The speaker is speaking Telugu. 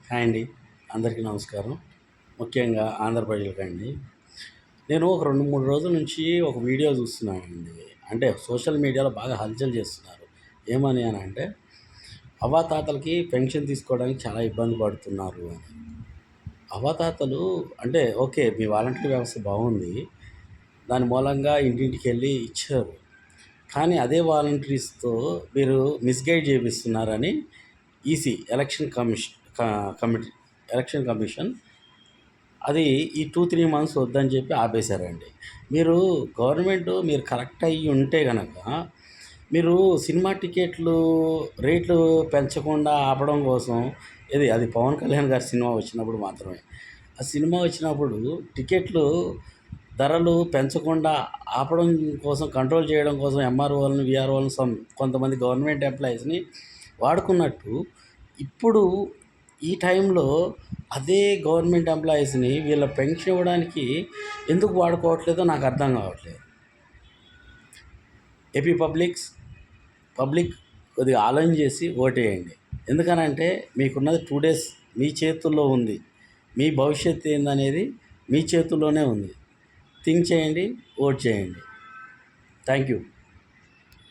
హాయ్ అండి. అందరికీ నమస్కారం. ముఖ్యంగా ఆంధ్ర ప్రజలకండి. నేను ఒక 2, 3 రోజుల నుంచి ఒక వీడియో చూస్తున్నానండి. అంటే సోషల్ మీడియాలో బాగా హల్చల్ చేస్తున్నారు. ఏమని అనంటే, అవ్వాతాతలకి పెన్షన్ తీసుకోవడానికి చాలా ఇబ్బంది పడుతున్నారు అని. అవ్వాతాతలు అంటే ఓకే. మీ వాలంటరీ వ్యవస్థ బాగుంది. దాని మూలంగా ఇంటింటికెళ్ళి ఇచ్చారు. కానీ అదే వాలంటీర్స్‌తో మీరు మిస్‌గైడ్ చేపిస్తున్నారని ఈసీ ఎలక్షన్ కమిషన్ అది ఈ 2, 3 మంత్స్ వద్దని చెప్పి ఆపేశారండి. మీరు కరెక్ట్ అయ్యి ఉంటే గనక మీరు సినిమా టికెట్లు రేట్లు పెంచకుండా ఆపడం కోసం అది పవన్ కళ్యాణ్ గారి సినిమా వచ్చినప్పుడు మాత్రమే. ఆ సినిమా వచ్చినప్పుడు టికెట్లు ధరలు పెంచకుండా ఆపడం కోసం, కంట్రోల్ చేయడం కోసం ఎంఆర్ఓలని, వీఆర్ఓలని కొంతమంది గవర్నమెంట్ ఎంప్లాయీస్‌ని వాడుకున్నట్టు, ఇప్పుడు ఈ టైంలో అదే గవర్నమెంట్ ఎంప్లాయీస్‌ని వీళ్ళ పెన్షన్ ఇవ్వడానికి ఎందుకు వాడుకోవట్లేదో నాకు అర్థం కావట్లేదు. ఏపీ పబ్లిక్ కొద్దిగా ఆలోచన చేసి ఓటేయండి. ఎందుకనంటే మీకున్నది 2 డేస్ మీ చేతుల్లో ఉంది. మీ భవిష్యత్తు ఏందనేది మీ చేతుల్లోనే ఉంది. థింక్ చేయండి, ఓట్ చేయండి. Thank you.